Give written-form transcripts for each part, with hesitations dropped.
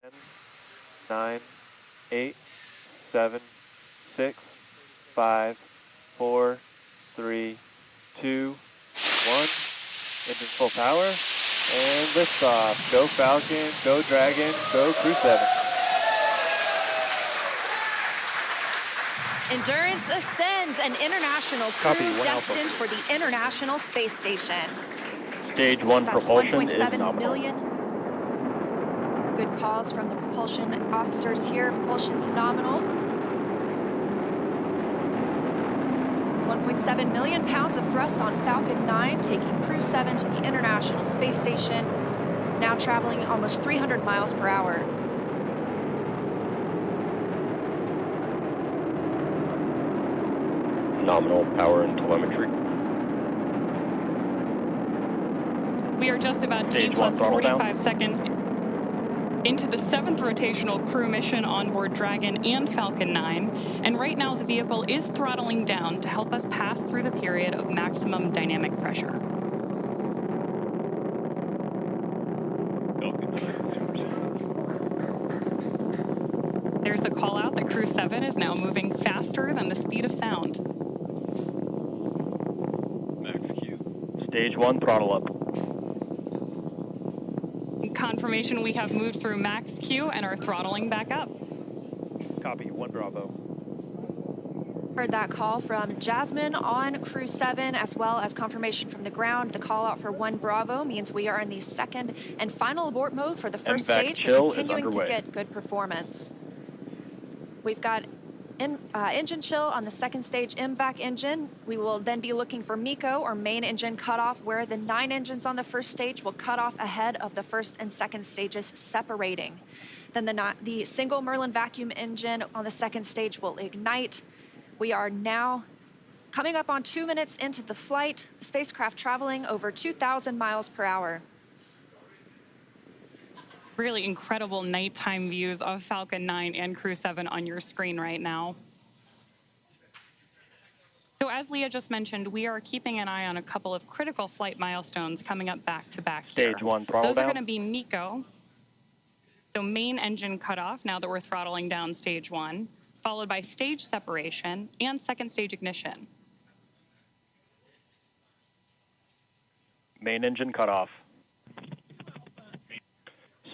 10, 9, 8, 7, 6, 5, 4, 3, 2, 1. Engines full power. And liftoff. Go Falcon, go Dragon, go Crew 7. Endurance ascends, an international crew destined for the International Space Station. Stage 1 That's propulsion is 1.7 nominal. million. Good calls from the propulsion officers here. Propulsion's nominal. 1.7 million pounds of thrust on Falcon 9, taking Crew 7 to the International Space Station, now traveling almost 300 miles per hour. Nominal power and telemetry. We are just about T plus 45 seconds into the 7th rotational crew mission on board Dragon and Falcon 9, and right now the vehicle is throttling down to help us pass through the period of maximum dynamic pressure. There's the call out that Crew 7 is now moving faster than the speed of sound. Max Q. Stage 1 throttle up. Confirmation we have moved through max Q and are throttling back up. Copy, 1 Bravo. Heard that call from Jasmin on Crew 7, as well as confirmation from the ground. The call out for 1 Bravo means we are in the second and final abort mode for the first stage, but continuing to get good performance. We've got engine chill on the second stage MVAC engine. We will then be looking for MECO, or main engine cutoff, where the 9 engines on the first stage will cut off ahead of the first and second stages separating. Then the single Merlin vacuum engine on the second stage will ignite. We are now coming up on 2 minutes into the flight, the spacecraft traveling over 2,000 miles per hour. Really incredible nighttime views of Falcon 9 and Crew 7 on your screen right now. So as Leah just mentioned, we are keeping an eye on a couple of critical flight milestones coming up back to back here. Stage 1 throttle down. Those are going to be MECO, so main engine cutoff now that we're throttling down stage 1, followed by stage separation and second stage ignition. Main engine cutoff.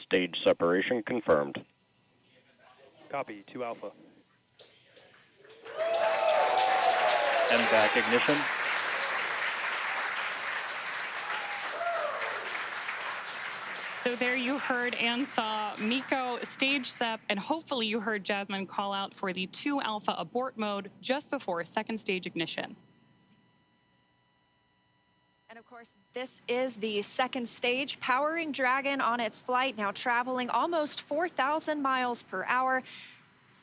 Stage separation confirmed. Copy, 2 Alpha. MVAC ignition. So there you heard and saw MECO, stage sep, and hopefully you heard Jasmin call out for the 2 Alpha abort mode just before second stage ignition. And of course, this is the second stage, powering Dragon on its flight, now traveling almost 4,000 miles per hour.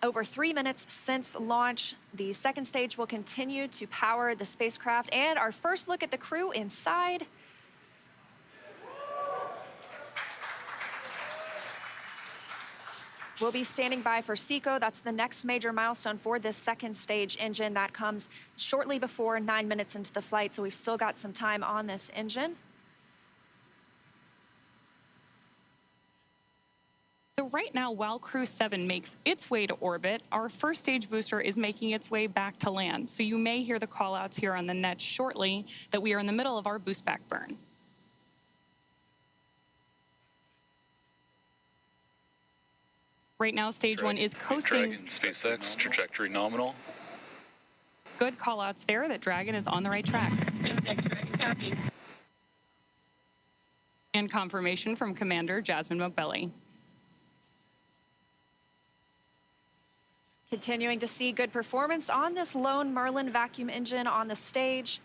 Over 3 minutes since launch, the second stage will continue to power the spacecraft. And our first look at the crew inside. We'll be standing by for SECO. That's the next major milestone for this second stage engine. That comes shortly before 9 minutes into the flight, so we've still got some time on this engine. So right now, while Crew 7 makes its way to orbit, our first stage booster is making its way back to land. So you may hear the call-outs here on the net shortly that we are in the middle of our boost back burn. Right now, stage 1 is coasting. Dragon, SpaceX, trajectory nominal. Good call-outs there that Dragon is on the right track. And confirmation from Commander Jasmin Moghbeli. Continuing to see good performance on this lone Merlin vacuum engine on the stage.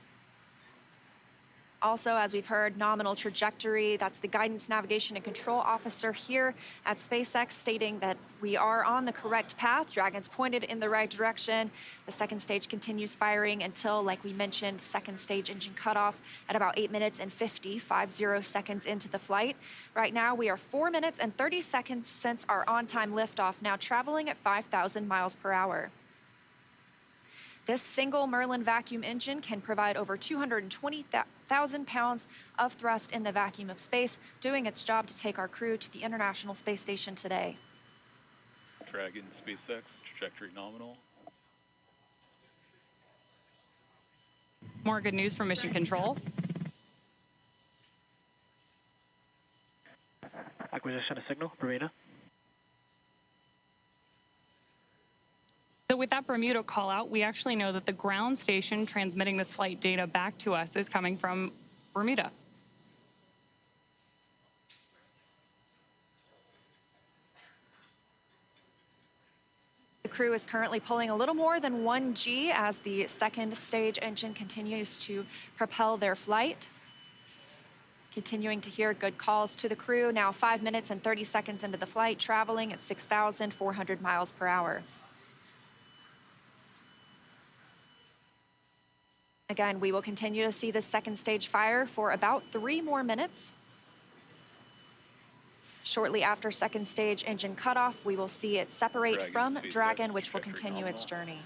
Also, as we've heard, nominal trajectory. That's the guidance, navigation, and control officer here at SpaceX stating that we are on the correct path. Dragon's pointed in the right direction. The second stage continues firing until, like we mentioned, second stage engine cutoff at about 8 minutes and 50 seconds into the flight. Right now, we are 4 minutes and 30 seconds since our on-time liftoff, now traveling at 5,000 miles per hour. This single Merlin vacuum engine can provide over 220,000 pounds of thrust in the vacuum of space, doing its job to take our crew to the International Space Station today. Dragon, SpaceX, trajectory nominal. More good news from Mission Control. Acquisition of signal, Bermuda. So with that Bermuda call out, we actually know that the ground station transmitting this flight data back to us is coming from Bermuda. The crew is currently pulling a little more than 1G as the second stage engine continues to propel their flight. Continuing to hear good calls to the crew, now 5 minutes and 30 seconds into the flight, traveling at 6,400 miles per hour. Again, we will continue to see the second stage fire for about 3 more minutes. Shortly after second stage engine cutoff, we will see it separate from Dragon, which will continue its journey.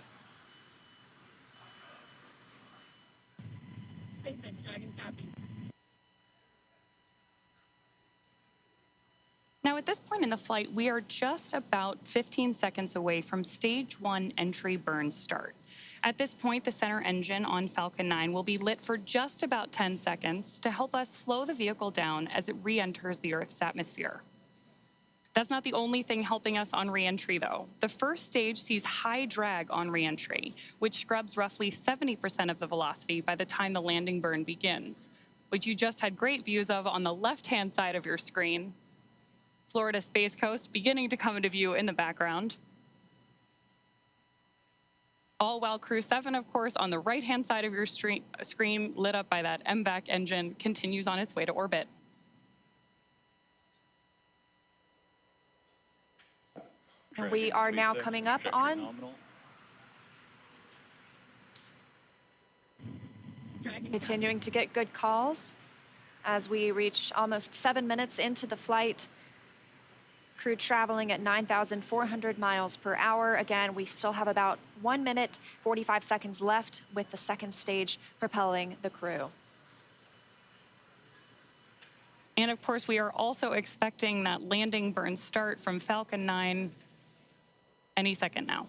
Now, at this point in the flight, we are just about 15 seconds away from stage 1 entry burn start. At this point, the center engine on Falcon 9 will be lit for just about 10 seconds to help us slow the vehicle down as it re-enters the Earth's atmosphere. That's not the only thing helping us on re-entry, though. The first stage sees high drag on re-entry, which scrubs roughly 70% of the velocity by the time the landing burn begins, which you just had great views of on the left-hand side of your screen. Florida Space Coast beginning to come into view in the background. All while Crew 7, of course, on the right-hand side of your screen, lit up by that MVAC engine, continues on its way to orbit. We are now coming up on continuing to get good calls as we reach almost 7 minutes into the flight. Crew traveling at 9,400 miles per hour. Again, we still have about 1 minute, 45 seconds left with the second stage propelling the crew. And of course, we are also expecting that landing burn start from Falcon 9 any second now.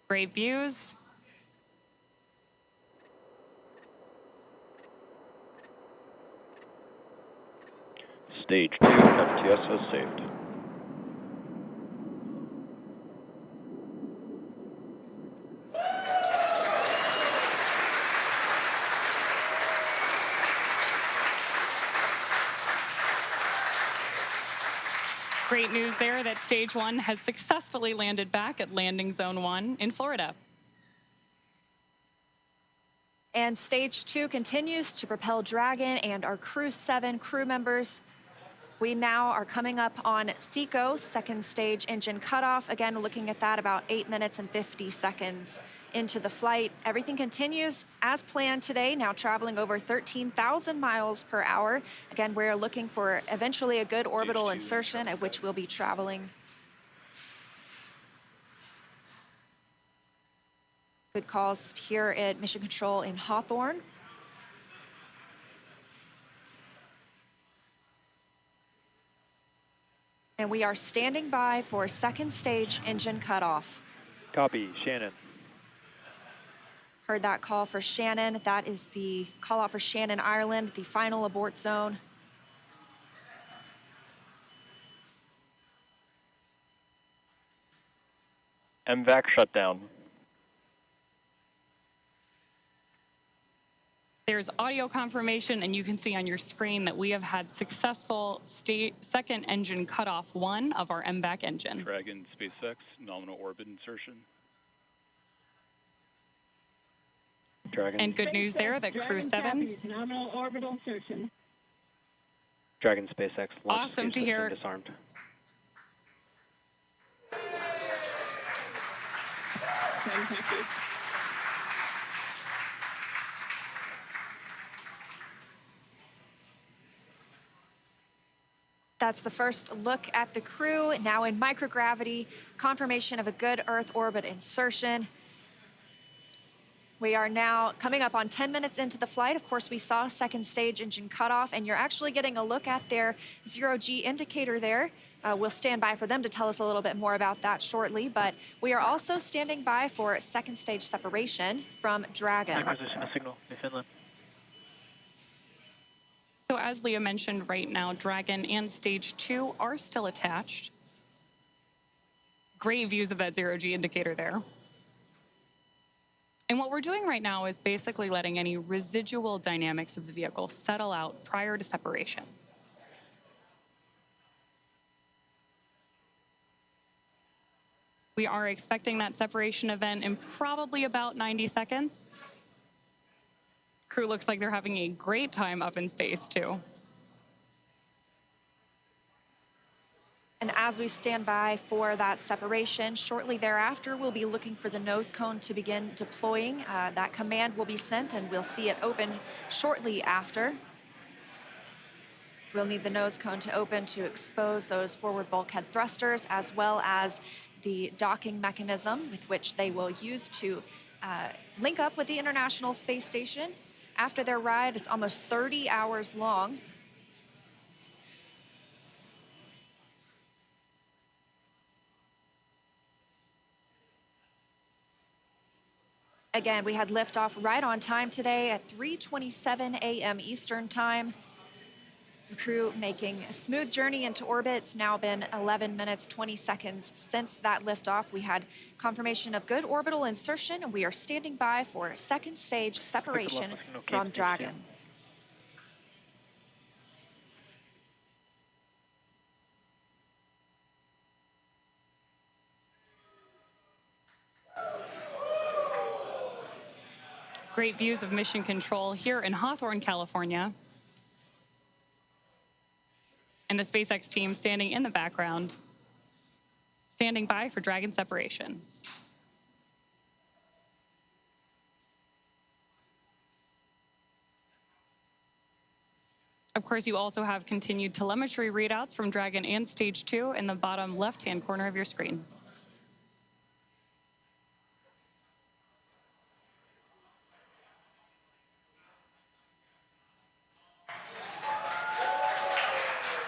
Great views. Stage 2, FTS is saved. Great news there that stage 1 has successfully landed back at landing zone 1 in Florida. And stage 2 continues to propel Dragon and our Crew 7 crew members. We now are coming up on SECO, second stage engine cutoff. Again, looking at that about 8 minutes and 50 seconds into the flight. Everything continues as planned today, now traveling over 13,000 miles per hour. Again, we're looking for eventually a good orbital insertion at which we'll be traveling. Good calls here at Mission Control in Hawthorne. And we are standing by for second stage engine cutoff. Copy, Shannon. Heard that call for Shannon. That is the call out for Shannon, Ireland, the final abort zone. MVAC shutdown. There's audio confirmation, and you can see on your screen that we have had successful second engine cutoff 1 of our MVAC engine. Dragon, SpaceX, nominal orbit insertion. Dragon. And good news there that Crew 7. Nominal orbital insertion. Dragon, SpaceX. Awesome to hear. Disarmed. Fantastic. That's the first look at the crew, now in microgravity, confirmation of a good Earth orbit insertion. We are now coming up on 10 minutes into the flight. Of course, we saw second stage engine cutoff, and you're actually getting a look at their zero-G indicator there. We'll stand by for them to tell us a little bit more about that shortly, but we are also standing by for second stage separation from Dragon. Acquisition of signal in Finland. So as Leah mentioned, right now, Dragon and Stage 2 are still attached. Great views of that zero-G indicator there. And what we're doing right now is basically letting any residual dynamics of the vehicle settle out prior to separation. We are expecting that separation event in probably about 90 seconds. Crew looks like they're having a great time up in space, too. And as we stand by for that separation, shortly thereafter, we'll be looking for the nose cone to begin deploying. That command will be sent, and we'll see it open shortly after. We'll need the nose cone to open to expose those forward bulkhead thrusters, as well as the docking mechanism with which they will use to link up with the International Space Station. After their ride, it's almost 30 hours long. Again, we had liftoff right on time today at 3:27 a.m. Eastern Time. The crew making a smooth journey into orbit. It's now been 11 minutes, 20 seconds since that liftoff. We had confirmation of good orbital insertion, and we are standing by for second stage separation from Dragon. Great views of mission control here in Hawthorne, California. And the SpaceX team standing in the background, standing by for Dragon separation. Of course, you also have continued telemetry readouts from Dragon and Stage 2 in the bottom left-hand corner of your screen.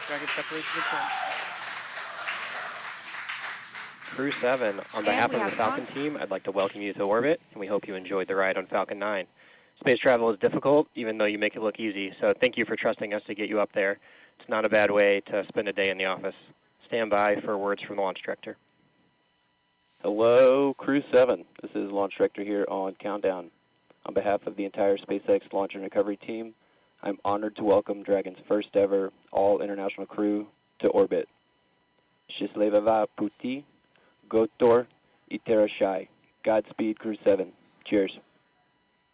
Dragon separation confirmed. Crew 7, on behalf of the Falcon team, I'd like to welcome you to orbit, and we hope you enjoyed the ride on Falcon 9. Space travel is difficult, even though you make it look easy, so thank you for trusting us to get you up there. It's not a bad way to spend a day in the office. Stand by for words from the launch director. Hello, Crew 7. This is Launch Director here on Countdown. On behalf of the entire SpaceX Launch and Recovery team, I'm honored to welcome Dragon's first ever all-international crew to orbit. Счастливого пути, Gotor, Iterashai. Godspeed, Crew 7. Cheers.